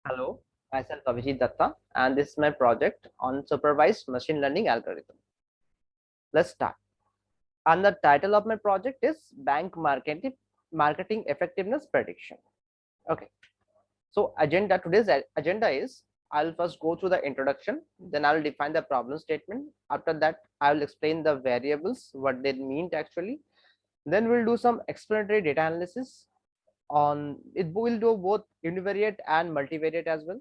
Hello, myself Abhijit Datta, and this is my project on supervised machine learning algorithm. Let's start. And the title of my project is Bank Marketing Effectiveness Prediction. Okay, so today's agenda is I'll first go through the introduction, then I'll define the problem statement. After that, I will explain the variables, what they mean actually. Then we'll do some explanatory data analysis on it. We'll do both univariate and multivariate as well.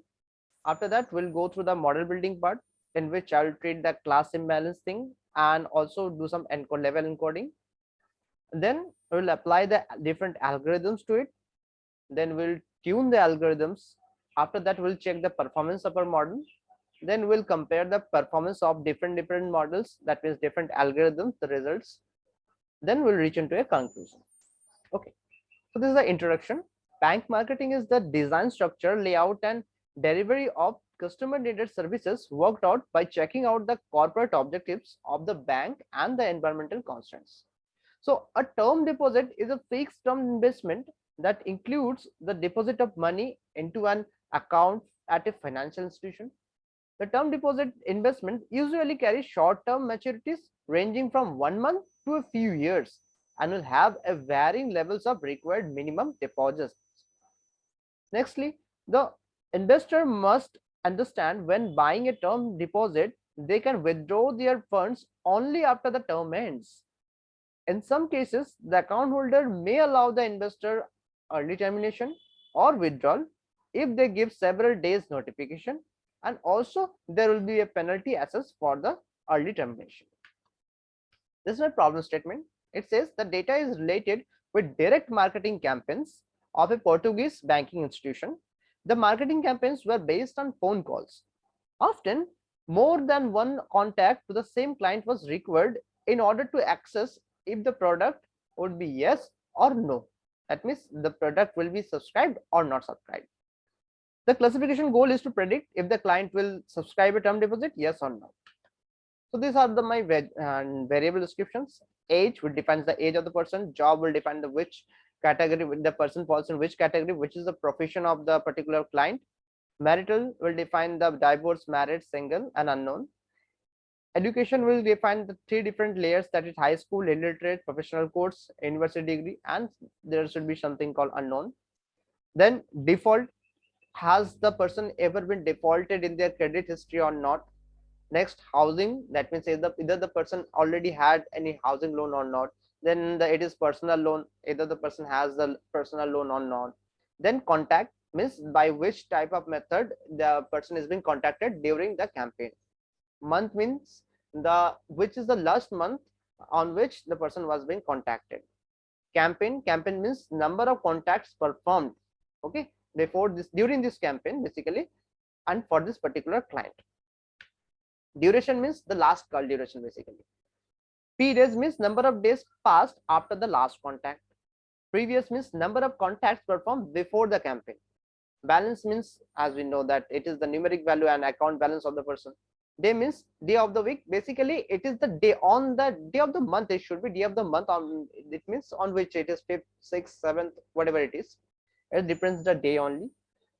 After that, we'll go through the model building part, in which I'll treat the class imbalance thing and also do some encode level encoding. Then we'll apply the different algorithms to it. Then we'll tune the algorithms. After that, we'll check the performance of our model. Then we'll compare the performance of different models, that means different algorithms, the results. Then we'll reach into a conclusion. Okay, so this is the introduction. Bank marketing is the design structure, layout, and delivery of customer needed services worked out by checking out the corporate objectives of the bank and the environmental constraints. So a term deposit is a fixed term investment that includes the deposit of money into an account at a financial institution. The term deposit investment usually carries short term maturities ranging from 1 month to a few years and will have a varying levels of required minimum deposits. Nextly, the investor must understand when buying a term deposit, they can withdraw their funds only after the term ends. In some cases, the account holder may allow the investor early termination or withdrawal if they give several days notification, and also there will be a penalty assessed for the early termination. This is my problem statement. It says the data is related with direct marketing campaigns of a Portuguese banking institution. The marketing campaigns were based on phone calls. Often, more than one contact to the same client was required in order to access if the product would be yes or no. That means the product will be subscribed or not subscribed. The classification goal is to predict if the client will subscribe a term deposit, yes or no. So these are my variable descriptions. Age will define the age of the person. Job will define the which category the person falls in, which category, which is the profession of the particular client. Marital will define the divorced, married, single, and unknown. Education will define the three different layers, that is high school, illiterate, professional course, university degree, and there should be something called unknown. Then default, has the person ever been defaulted in their credit history or not? Next, housing, that means either the person already had any housing loan or not. Then it is personal loan, either the person has the personal loan or not. Then contact means by which type of method the person is being contacted during the campaign. Month means the which is the last month on which the person was being contacted. Campaign means number of contacts performed, okay, before this, during this campaign basically, and for this particular client. Duration means the last call duration basically. P days means number of days passed after the last contact. Previous means number of contacts performed before the campaign. Balance means, as we know, that it is the numeric value and account balance of the person. Day means day of the week. Basically, it is the day on the day of the month. It should be day of the month on. It means on which it is 5th, 6th, 7th, whatever it is. It depends the day only.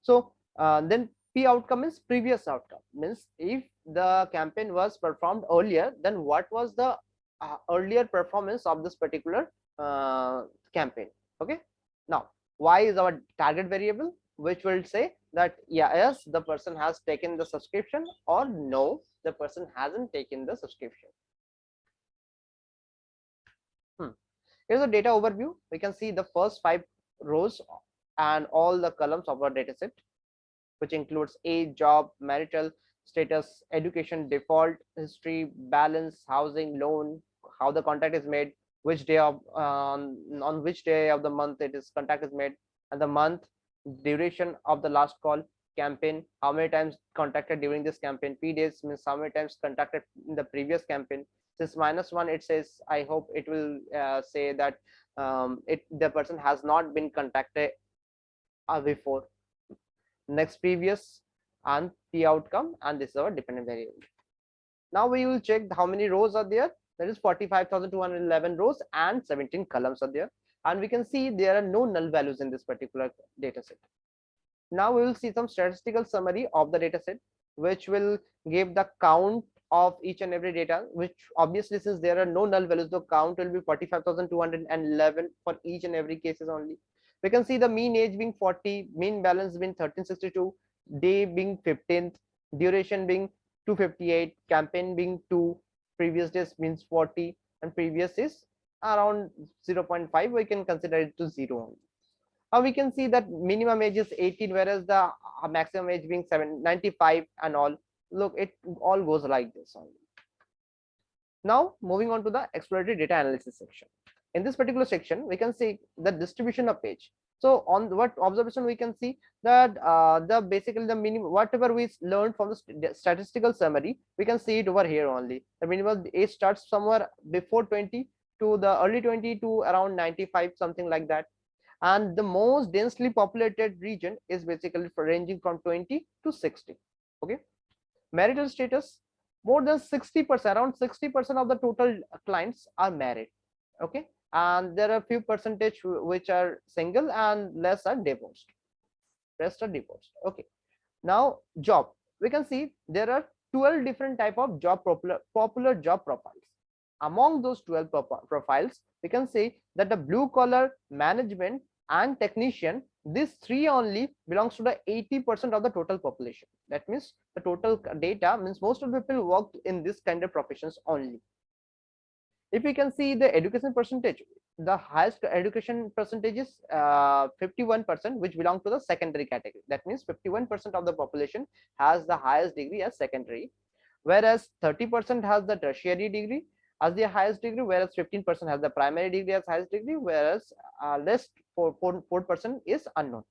So then P outcome is previous outcome, means if the campaign was performed earlier, then what was the earlier performance of this particular campaign. Okay, now Y is our target variable, which will say that yes, the person has taken the subscription, or no, the person hasn't taken the subscription. Here's the data overview. We can see the first 5 rows and all the columns of our dataset, which includes age, job, marital status, education, default history, balance, housing, loan, how the contact is made, which day of on which day of the month it is contact is made, and the month, duration of the last call, campaign, how many times contacted during this campaign. P days means how many times contacted in the previous campaign. Since -1, it says, I hope it will say that the person has not been contacted before. Next, previous and P outcome, and this is our dependent variable. Now we will check how many rows are there. There is 45,211 rows and 17 columns are there, and we can see there are no null values in this particular data set. Now we will see some statistical summary of the data set, which will give the count of each and every data, which obviously, since there are no null values, the count will be 45,211 for each and every cases only. We can see the mean age being 40, mean balance being 1362, day being 15th, duration being 258, campaign being 2, previous days means 40, and previous is around 0.5. We can consider it to 0 only. We can see that minimum age is 18, whereas the maximum age being 95 and all. Look, it all goes like this only. Now moving on to the exploratory data analysis section. In this particular section, we can see the distribution of age. So on what observation we can see that the basically the minimum whatever we learned from the statistical summary, we can see it over here only. The minimum age starts somewhere before 20 to the early 20 to around 95, something like that. And the most densely populated region is basically ranging from 20 to 60. Okay, marital status, more than 60%, around 60% of the total clients are married. Okay, and there are a few percentage which are single and less are divorced, rest are divorced. Okay, now job, we can see there are 12 different type of job popular job profiles. Among those 12 profiles, we can say that the blue collar, management and technician, these three only belongs to the 80% of the total population. That means the total data means most of the people worked in this kind of professions only. If we can see the education percentage, the highest education percentage is 51%, which belong to the secondary category. That means 51% of the population has the highest degree as secondary, whereas 30% has the tertiary degree as the highest degree, whereas 15% has the primary degree as highest degree, whereas rest 4% is unknown.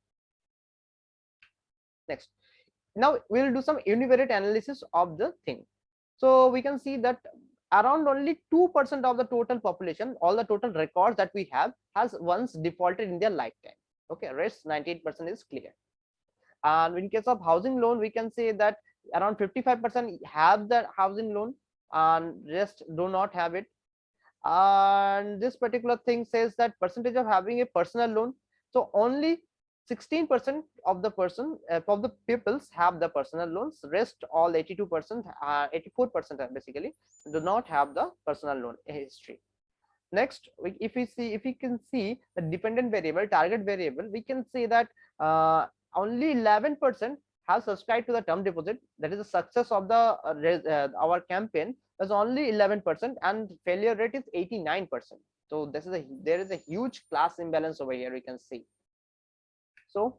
Next, now we will do some univariate analysis of the thing. So we can see that around only 2% of the total population, all the total records that we have, has once defaulted in their lifetime. Okay, rest 98% is clear. And in case of housing loan, we can say that around 55% have the housing loan and rest do not have it. And this particular thing says that percentage of having a personal loan, so only 16% of the person of the peoples have the personal loans, rest all 82%, 84% basically do not have the personal loan history. Next, if we can see the dependent variable, target variable, we can say that only 11% have subscribed to the term deposit. That is the success of the our campaign is only 11%, and failure rate is 89%. So there is a huge class imbalance over here, we can see. So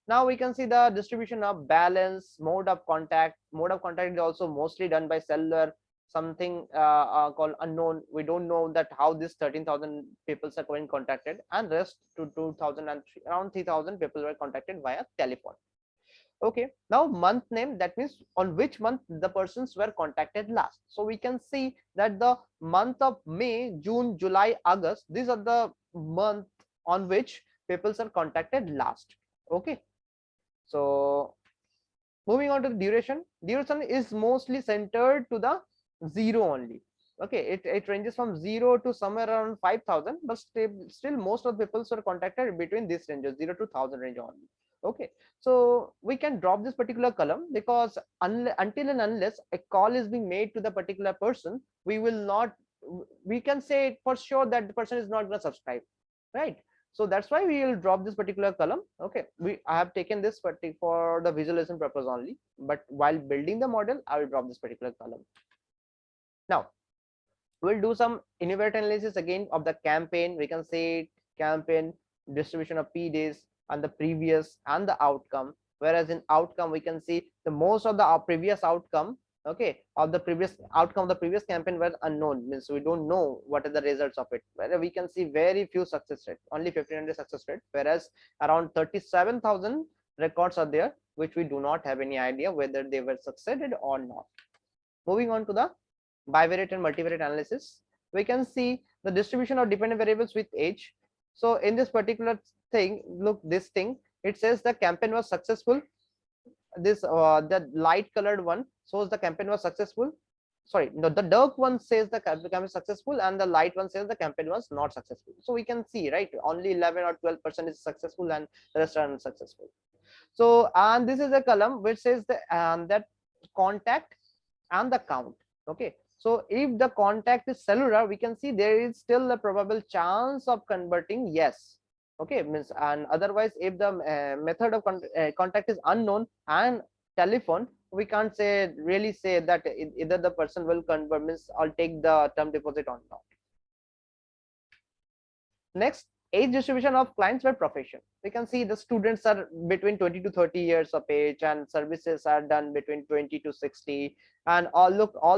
now we can see the distribution of balance, mode of contact. Mode of contact is also mostly done by cellular, something called unknown. We don't know that how this 13,000 people are going contacted, and rest to 2,000 and around 3,000 people were contacted via telephone. Okay, now month name, that means on which month the persons were contacted last. So we can see that the month of May, June, July, August, these are the month on which people are contacted last. Okay, so moving on to the duration. Duration is mostly centered to the 0 only. Okay, it ranges from 0 to somewhere around 5,000, but still most of the people are contacted between this ranges, 0 to 1,000 range only. Okay, so we can drop this particular column because until and unless a call is being made to the particular person, we can say for sure that the person is not going to subscribe, right? So that's why we will drop this particular column. Okay, I have taken this for the visualization purpose only, but while building the model, I will drop this particular column. Now we'll do some univariate analysis again of the campaign. We can say campaign, distribution of P days, and the previous and the outcome. Whereas in outcome, we can see the most of the previous outcome, okay, of the previous outcome of the previous campaign were unknown, means we don't know what are the results of it. Where we can see very few success rate, only 1,500 success rate, whereas around 37,000 records are there which we do not have any idea whether they were succeeded or not. Moving on to the bivariate and multivariate analysis, we can see the distribution of dependent variables with age. So in this particular thing, look, this thing, it says the campaign was successful. This the light colored one shows the campaign was successful. Sorry, no, the dark one says the campaign was successful, and the light one says the campaign was not successful. So we can see, right, only 11 or 12% is successful and the rest are unsuccessful. So, and this is a column which says the that contact and the count. Okay, so if the contact is cellular, we can see there is still a probable chance of converting yes. Okay, means, and otherwise if the method of contact is unknown and telephone, we can't say really say that either the person will convert, means I'll take the term deposit or not. Next, age distribution of clients by profession. We can see the students are between 20 to 30 years of age, and services are done between 20 to 60. And all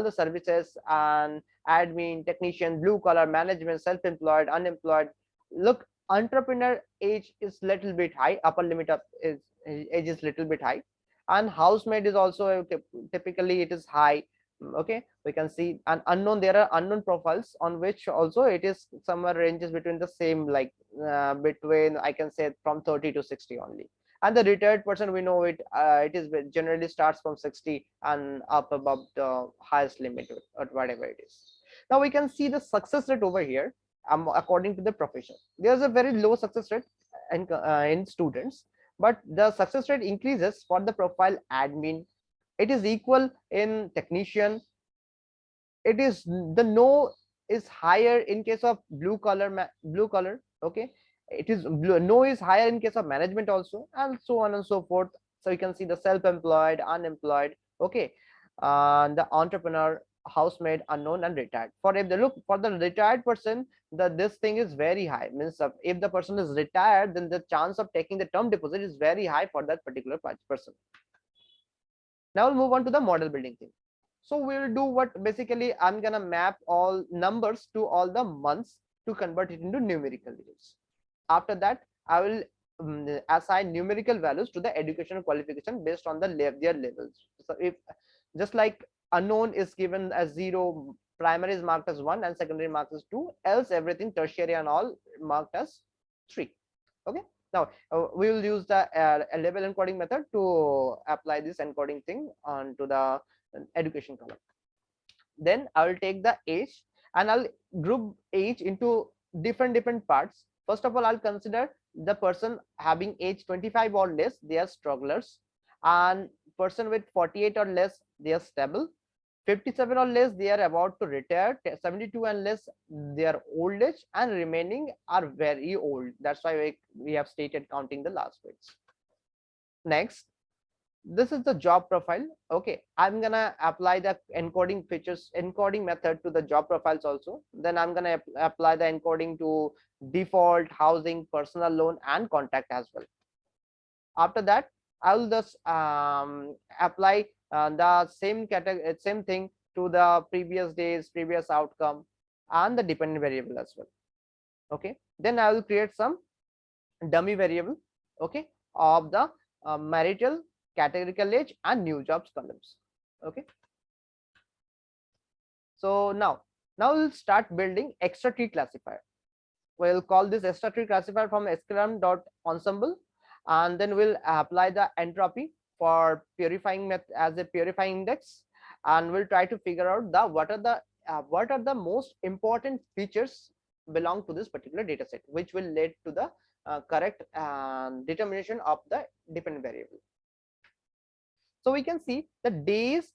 the services and admin, technician, blue collar, management, self-employed, unemployed. Look, entrepreneur age is little bit high. Upper limit of is age is little bit high, and housemaid is also typically it is high. Okay, we can see an unknown, there are unknown profiles on which also it is somewhere ranges between the same, like between, I can say, from 30 to 60 only. And the retired person, we know it it is generally starts from 60 and up above the highest limit or whatever it is. Now we can see the success rate over here. According to the profession, there's a very low success rate in students, but the success rate increases for the profile admin. It is equal in technician. It is the no is higher in case of blue collar. Okay, it is blue, no is higher in case of management also, and so on and so forth. So you can see the self-employed, unemployed. Okay, the entrepreneur, housemaid, unknown, and retired. For if they look for the retired person, the this thing is very high, means if the person is retired, then the chance of taking the term deposit is very high for that particular person. Now we'll move on to the model building thing. So we'll do what, basically I'm gonna map all numbers to all the months to convert it into numerical digits. After that, I will assign numerical values to the educational qualification based on their levels. So if just like unknown is given as 0, primary is marked as 1, and secondary marked as 2, else everything tertiary and all marked as 3. Okay, now we will use the level encoding method to apply this encoding thing onto the education column. Then I will take the age and I'll group age into different parts. First of all, I'll consider the person having age 25 or less, they are strugglers, and person with 48 or less, they are stable, 57 or less, they are about to retire, 72 and less, they are old age, and remaining are very old. That's why we have stated counting the last bits. Next, this is the job profile. Okay, I'm gonna apply the encoding method to the job profiles also. Then I'm gonna apply the encoding to default, housing, personal loan, and contact as well. After that, I will just apply the same category, same thing to the previous days, previous outcome, and the dependent variable as well. Okay, then I will create some dummy variable, okay, of the marital, categorical age, and new jobs columns. Okay, so now we'll start building extra tree classifier. We'll call this extra tree classifier from scrum.ensemble, and then we'll apply the entropy for purifying as a purifying index, and we'll try to figure out the what are the most important features belong to this particular data set, which will lead to the correct determination of the dependent variable. So we can see the days,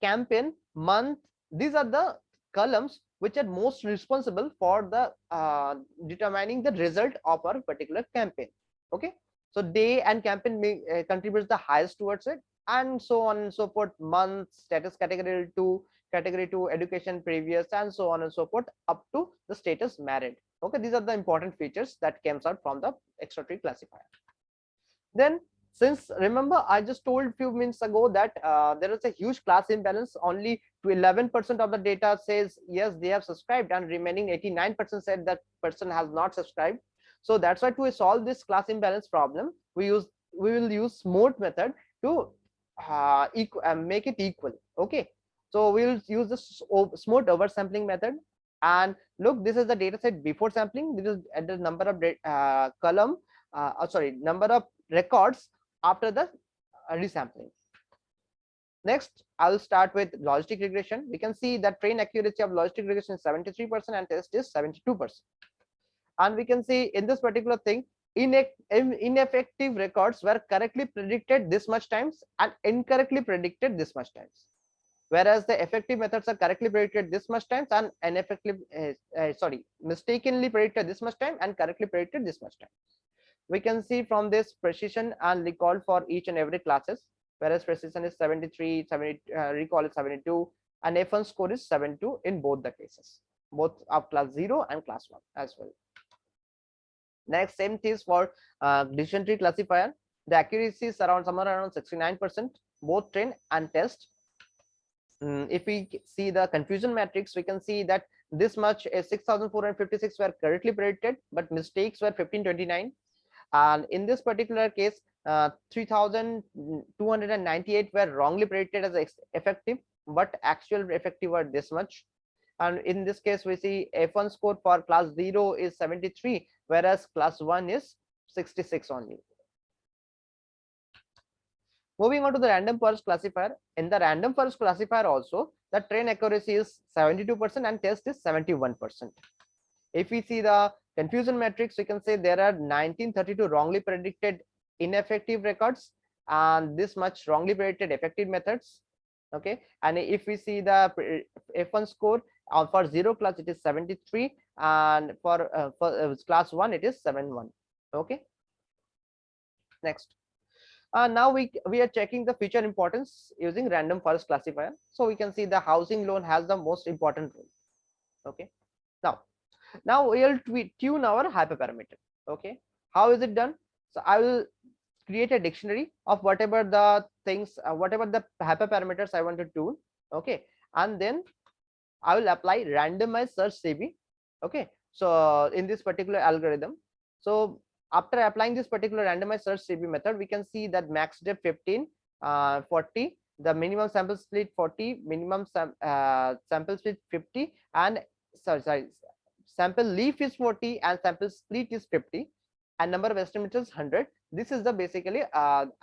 campaign, month, these are the columns which are most responsible for the determining the result of our particular campaign. Okay, so day and campaign contributes the highest towards it, and so on and so forth. Month, status category 2, category 2, education previous, and so on and so forth up to the status married. Okay, these are the important features that comes out from the extra tree classifier. Then, since remember I just told few minutes ago that there is a huge class imbalance, only to 11% of the data says yes they have subscribed, and remaining 89% said that person has not subscribed. So that's why to solve this class imbalance problem, we will use smooth method to make it equal. Okay, so we will use this smooth oversampling method. And look, this is the data set before sampling. This is at the number of number of records after the resampling. Next, I'll start with logistic regression. We can see that train accuracy of logistic regression is 73% and test is 72%. And we can see in this particular thing, ineffective records were correctly predicted this much times and incorrectly predicted this much times, whereas the effective methods are correctly predicted this much times and mistakenly predicted this much time and correctly predicted this much time. We can see from this precision and recall for each and every classes, whereas precision is 73, 70, recall is 72, and F1 score is 72 in both the cases, both of class 0 and class 1 as well. Next, same thing for decision tree classifier. The accuracy is somewhere around 69%, both train and test. If we see the confusion matrix, we can see that this much is 6,456 were correctly predicted, but mistakes were 1529. And in this particular case, 3,298 were wrongly predicted as effective, but actual effective were this much. And in this case, we see F1 score for class 0 is 73, whereas class 1 is 66 only. Moving on to the random forest classifier. In the random forest classifier also, the train accuracy is 72% and test is 71%. If we see the confusion matrix, we can say there are 1932 wrongly predicted ineffective records and this much wrongly predicted effective methods. Okay, and if we see the F1 score for 0 class, it is 73, and for class 1 it is 71. Okay, next. Now we are checking the feature importance using random forest classifier. So we can see the housing loan has the most important role. Okay, now we'll tune our hyperparameter. Okay, how is it done? So I will create a dictionary of whatever the things, whatever the hyperparameters I want to tune. Okay, and then I will apply randomized search CB. Okay, so in this particular algorithm, so after applying this particular randomized search CB method, we can see that max depth 15, 40, the minimum sample split 40, minimum sample split 50, and sample leaf is 40 and sample split is 50, and number of estimators 100. This is the basically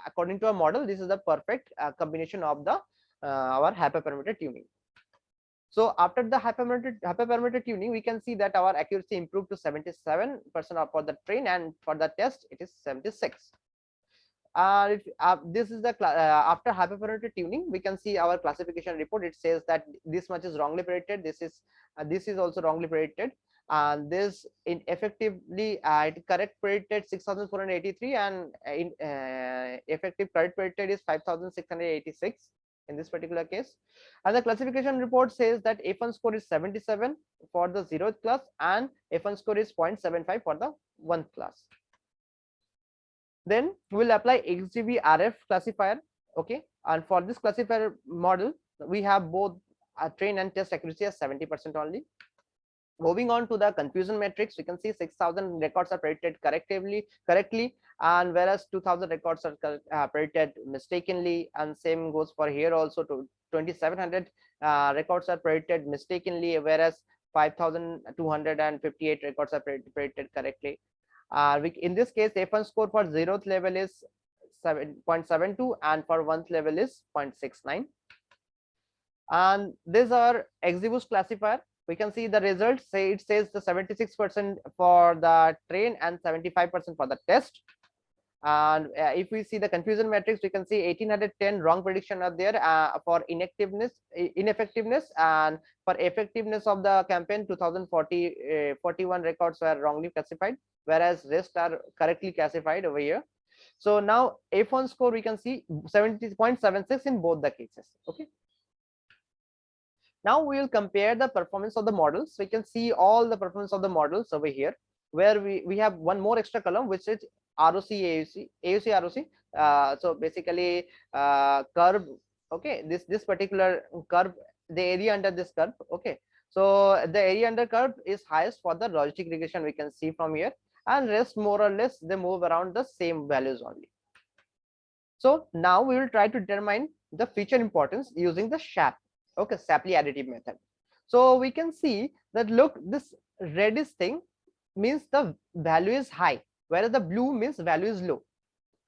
according to a model, this is the perfect combination of the our hyperparameter tuning. So after the hyperparameter tuning, we can see that our accuracy improved to 77% for the train, and for the test it is 76. This is the after hyperparameter tuning, we can see our classification report. It says that this much is wrongly predicted, this is also wrongly predicted, and this effectively it correct predicted 6,483, and effective correct predicted is 5,686 in this particular case. And the classification report says that F1 score is 77 for the 0th class and F1 score is 0.75 for the 1st class. Then we'll apply XGBRF classifier. Okay, and for this classifier model, we have both train and test accuracy as 70% only. Moving on to the confusion matrix, we can see 6,000 records are predicted correctly, and whereas 2,000 records are predicted mistakenly, and same goes for here also. To 2,700 records are predicted mistakenly, whereas 5,258 records are predicted correctly. In this case, F1 score for 0th level is 7.72 and for 1st level is 0.69. And these are XGBoost classifier. We can see the results. Say it says the 76% for the train and 75% for the test. And if we see the confusion matrix, we can see 1,810 wrong prediction are there for ineffectiveness, and for effectiveness of the campaign 2,040 41 records were wrongly classified, whereas rest are correctly classified over here. So now F1 score we can see 70.76 in both the cases. Okay, now we will compare the performance of the models. We can see all the performance of the models over here, where we have one more extra column, which is ROC, AUC ROC. So basically curve. Okay, this particular curve, the area under this curve. Okay, so the area under curve is highest for the logistic regression, we can see from here, and rest more or less they move around the same values only. So now we will try to determine the feature importance using the SHAP. Okay, Shapley additive method. So we can see that, look, this reddish thing means the value is high, whereas the blue means value is low,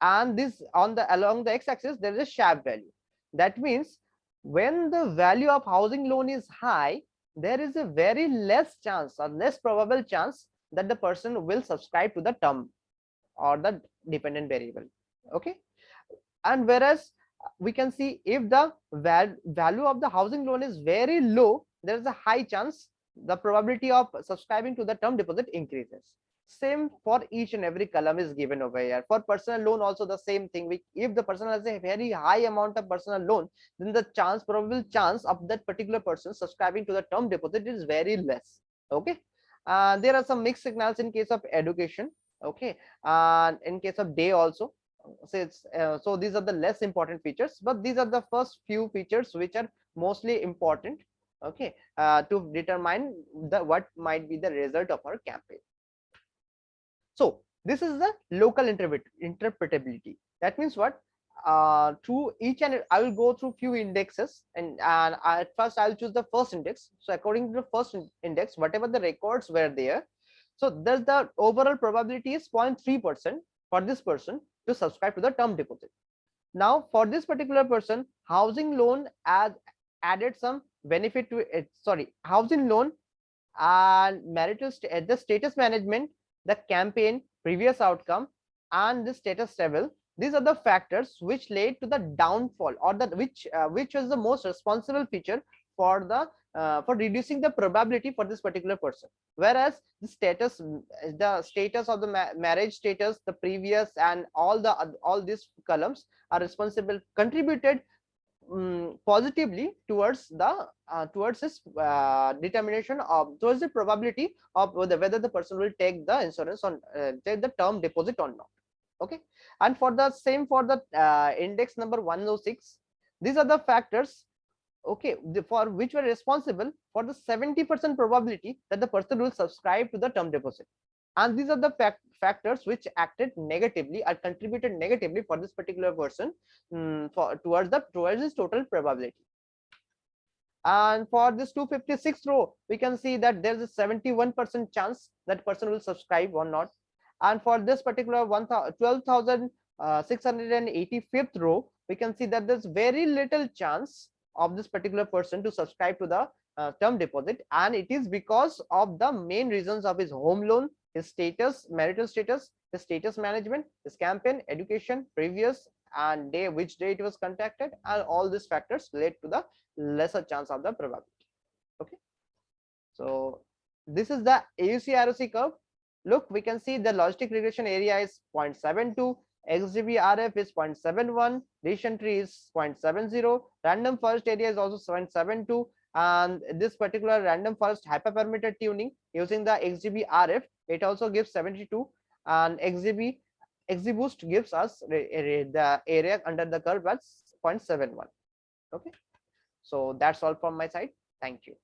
and this along the x-axis there is a SHAP value. That means when the value of housing loan is high, there is a very less chance or less probable chance that the person will subscribe to the term. or the dependent variable. Okay, and whereas we can see if the value of the housing loan is very low, there is a high chance the probability of subscribing to the term deposit increases. Same for each and every column is given over here. For personal loan also the same thing. If the person has a very high amount of personal loan, then the probable chance of that particular person subscribing to the term deposit is very less. Okay, there are some mixed signals in case of education. Okay, and in case of day also. So so these are the less important features, but these are the first few features which are mostly important. Okay, to determine the what might be the result of our campaign. So this is the local interpretability. That means what? Through each and I will go through few indexes, and at first I'll choose the first index. So according to the first index, whatever the records were there, so there's the overall probability is 0.3% for this person to subscribe to the term deposit. Now for this particular person, housing loan added some benefit to it. Sorry, housing loan and marital the status management, the campaign, previous outcome, and the status level. These are the factors which led to the downfall, or the which was the most responsible feature for the for reducing the probability for this particular person. Whereas the status of the marriage status, the previous, and all these columns are responsible, contributed positively towards the towards this determination of towards the probability of whether the person will take the insurance on take the term deposit or not. Okay, and for the same for the index number 106, these are the factors, okay, for which were responsible for the 70% probability that the person will subscribe to the term deposit. And these are the factors which acted negatively or contributed negatively for this particular person, for towards his total probability. And for this 256th row, we can see that there's a 71% chance that person will subscribe or not. And for this particular 12,685th row, we can see that there's very little chance of this particular person to subscribe to the term deposit, and it is because of the main reasons of his home loan, his status, marital status, his status management, his campaign, education, previous, and day, which day it was contacted, and all these factors led to the lesser chance of the probability. Okay, so this is the AUC ROC curve. Look, we can see the logistic regression area is 0.72, XGBRF is 0.71, decision tree is 0.70, random forest area is also 0.72, and this particular random forest hyperparameter tuning using the XGBRF, it also gives 72, and XGBoost gives us the area under the curve as 0.71. Okay, so that's all from my side. Thank you.